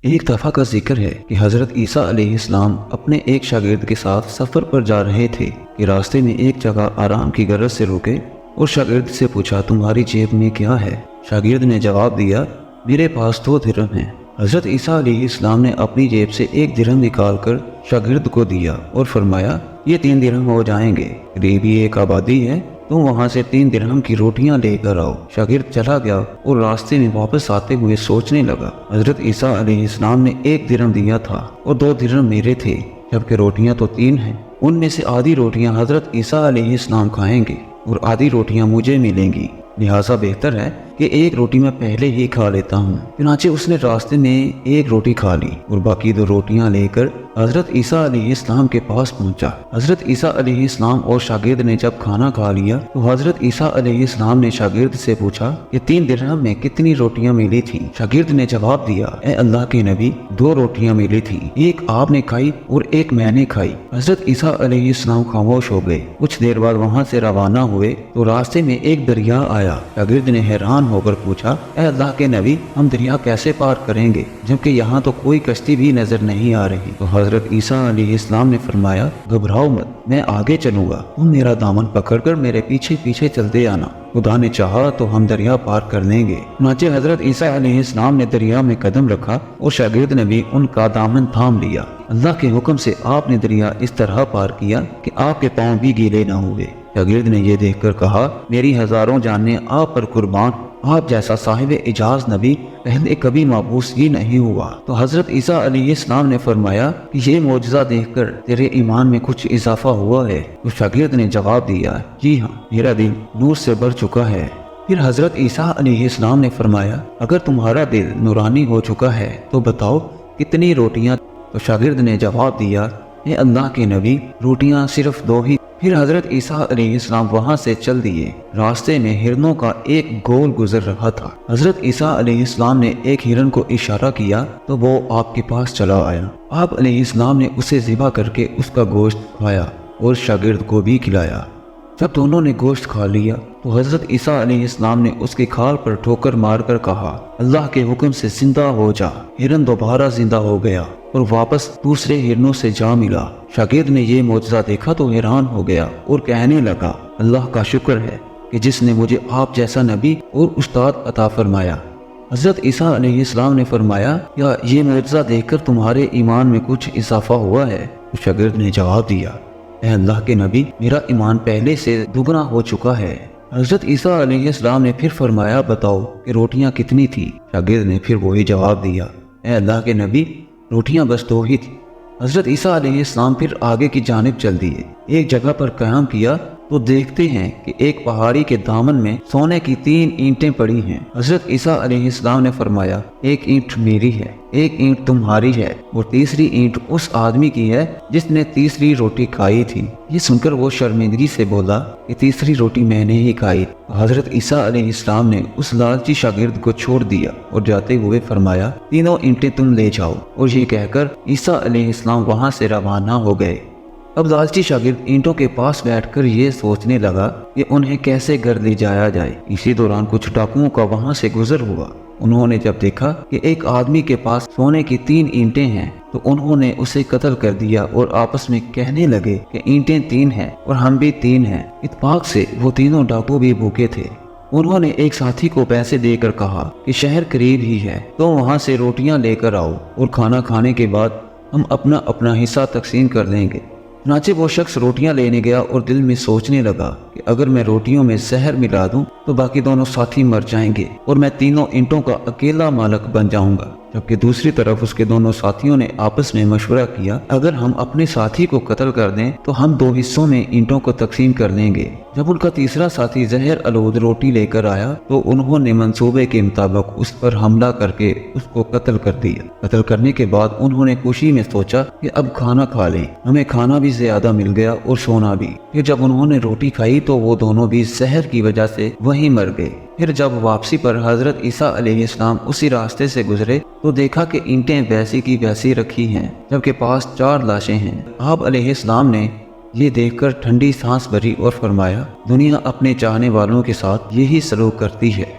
ایک دفعہ کا ذکر ہے کہ حضرت عیسیٰ علیہ السلام اپنے ایک شاگرد کے ساتھ سفر پر جا رہے تھے کہ راستے میں ایک جگہ آرام کی غرض سے رکے اور شاگرد سے پوچھا تمہاری جیب میں کیا ہے؟ شاگرد نے جواب دیا میرے پاس 2 درہم ہیں۔ حضرت عیسیٰ علیہ السلام نے اپنی جیب سے 1 درہم نکال کر شاگرد کو دیا اور فرمایا یہ 3 درہم ہو جائیں گے، قریب ہی ایک آبادی ہے، تم وہاں سے 3 درہم کی روٹیاں لے کر آؤ۔ شاگرد چلا گیا اور راستے میں واپس آتے ہوئے سوچنے لگا حضرت عیسیٰ علیہ السلام نے 1 درہم دیا تھا اور 2 درہم میرے تھے، جبکہ روٹیاں تو 3 ہیں۔ ان میں سے آدھی روٹیاں حضرت عیسیٰ علیہ السلام کھائیں گے اور آدھی روٹیاں مجھے ملیں گی، لہٰذا بہتر ہے کہ 1 روٹی میں پہلے ہی کھا لیتا ہوں۔ چنانچہ اس نے راستے میں 1 روٹی کھا لی اور باقی 2 روٹیاں لے کر حضرت عیسیٰ علیہ السلام کے پاس پہنچا۔ حضرت عیسیٰ علیہ السلام اور شاگرد نے جب کھانا کھا لیا تو حضرت عیسیٰ علیہ السلام نے شاگرد سے پوچھا کہ 3 درہم میں کتنی روٹیاں ملی تھیں؟ شاگرد نے جواب دیا اے اللہ کے نبی 2 روٹیاں ملی تھیں، 1 آپ نے کھائی اور 1 میں نے کھائی۔ حضرت عیسیٰ علیہ السلام خاموش ہو گئے۔ کچھ دیر بعد وہاں سے روانہ ہوئے تو راستے میں ایک دریا آیا۔ شاگرد نے حیران ہو کر پوچھا اے اللہ کے نبی ہم دریا کیسے پار کریں گے جبکہ یہاں تو کوئی کشتی بھی نظر نہیں آ رہی؟ تو حضرت عیسیٰ علیہ السلام نے فرمایا گھبراؤ مت، میں آگے چلوں گا، تم میرا دامن پکڑ کر میرے پیچھے پیچھے چلتے آنا، خدا نے چاہا تو ہم دریا پار کر لیں گے۔ چنانچہ حضرت عیسیٰ علیہ السلام نے دریا میں قدم رکھا اور شاگرد نے بھی ان کا دامن تھام لیا۔ اللہ کے حکم سے آپ نے دریا اس طرح پار کیا کہ آپ کے پاؤں بھی گیلے نہ ہوئے۔ شاگرد نے یہ دیکھ کر کہا میری ہزاروں جانیں آپ پر قربان، آپ جیسا صاحب اعجاز نبی پہلے کبھی مابعوث ہی نہیں ہوا۔ تو حضرت عیسیٰ علیہ السلام نے فرمایا کہ یہ معجزہ دیکھ کر تیرے ایمان میں کچھ اضافہ ہوا ہے؟ تو شاگرد نے جواب دیا جی ہاں، میرا دل نور سے بھر چکا ہے۔ پھر حضرت عیسیٰ علیہ السلام نے فرمایا اگر تمہارا دل نورانی ہو چکا ہے تو بتاؤ کتنی روٹیاں؟ تو شاگرد نے جواب دیا اے اللہ کے نبی روٹیاں صرف 2 ہی۔ پھر حضرت عیسیٰ علیہ السلام وہاں سے چل دیے۔ راستے میں ہرنوں کا ایک گول گزر رہا تھا۔ حضرت عیسیٰ علیہ السلام نے ایک ہرن کو اشارہ کیا تو وہ آپ کے پاس چلا آیا۔ آپ علیہ السلام نے اسے ذبح کر کے اس کا گوشت کھایا اور شاگرد کو بھی کھلایا۔ جب دونوں نے گوشت کھا لیا تو حضرت عیسیٰ علیہ السلام نے اس کی کھال پر ٹھوکر مار کر کہا اللہ کے حکم سے زندہ ہو جا۔ ہرن دوبارہ زندہ ہو گیا اور واپس دوسرے ہرنوں سے جا ملا۔ شاگرد نے یہ معجزہ دیکھا تو حیران ہو گیا اور کہنے لگا اللہ کا شکر ہے کہ جس نے مجھے آپ جیسا نبی اور استاد عطا فرمایا۔ حضرت عیسیٰ علیہ السلام نے فرمایا کیا یہ معجزہ دیکھ کر تمہارے ایمان میں کچھ اضافہ ہوا ہے؟ تو شاگرد نے جواب دیا اے اللہ کے نبی میرا ایمان پہلے سے دگنا ہو چکا ہے۔ حضرت عیسیٰ علیہ السلام نے پھر فرمایا بتاؤ کہ روٹیاں کتنی تھی؟ شاگرد نے پھر وہی جواب دیا اے اللہ کے نبی روٹیاں بس 2 ہی تھی۔ حضرت عیسیٰ علیہ السلام پھر آگے کی جانب چل دیے۔ ایک جگہ پر قیام کیا تو دیکھتے ہیں کہ ایک پہاڑی کے دامن میں سونے کی 3 اینٹیں پڑی ہیں۔ حضرت عیسیٰ علیہ السلام نے فرمایا 1 اینٹ میری ہے، 1 اینٹ تمہاری ہے اور تیسری اینٹ اس آدمی کی ہے جس نے تیسری روٹی کھائی تھی۔ یہ سن کر وہ شرمندگی سے بولا کہ تیسری روٹی میں نے ہی کھائی۔ حضرت عیسیٰ علیہ السلام نے اس لالچی شاگرد کو چھوڑ دیا اور جاتے ہوئے فرمایا 3 اینٹیں تم لے جاؤ، اور یہ کہہ کر عیسیٰ علیہ السلام وہاں سے روانہ ہو گئے۔ اب لالچی شاگرد اینٹوں کے پاس بیٹھ کر یہ سوچنے لگا کہ انہیں کیسے گھر لے جایا جائے۔ اسی دوران کچھ ڈاکوؤں کا وہاں سے گزر ہوا۔ انہوں نے جب دیکھا کہ ایک آدمی کے پاس سونے کی 3 اینٹیں ہیں تو انہوں نے اسے قتل کر دیا اور آپس میں کہنے لگے کہ اینٹیں 3 ہیں اور ہم بھی 3 ہیں۔ اتفاق سے وہ تینوں ڈاکو بھی بھوکے تھے۔ انہوں نے ایک ساتھی کو پیسے دے کر کہا کہ شہر قریب ہی ہے تو وہاں سے روٹیاں لے کر آؤ اور کھانا کھانے کے بعد ہم اپنا اپنا حصہ تقسیم کر لیں گے۔ چنانچہ وہ شخص روٹیاں لینے گیا اور دل میں سوچنے لگا کہ اگر میں روٹیوں میں زہر ملا دوں تو باقی دونوں ساتھی مر جائیں گے اور میں 3 اینٹوں کا اکیلا مالک بن جاؤں گا۔ جبکہ دوسری طرف اس کے دونوں ساتھیوں نے آپس میں مشورہ کیا اگر ہم اپنے ساتھی کو قتل کر دیں تو ہم 2 حصوں میں اینٹوں کو تقسیم کر لیں گے۔ جب ان کا تیسرا ساتھی زہر آلود روٹی لے کر آیا تو انہوں نے منصوبے کے مطابق اس پر حملہ کر کے اس کو قتل کر دیا۔ قتل کرنے کے بعد انہوں نے خوشی میں سوچا کہ اب کھانا کھا لیں، ہمیں کھانا بھی زیادہ مل گیا اور سونا بھی۔ پھر جب انہوں نے روٹی کھائی تو وہ دونوں بھی زہر کی وجہ سے وہیں مر گئے۔ پھر جب واپسی پر حضرت عیسیٰ علیہ السلام اسی راستے سے گزرے تو دیکھا کہ اینٹیں ویسی کی ویسی رکھی ہیں جبکہ پاس 4 لاشیں ہیں۔ آپ علیہ السلام نے یہ دیکھ کر ٹھنڈی سانس بھری اور فرمایا دنیا اپنے چاہنے والوں کے ساتھ یہی سلوک کرتی ہے۔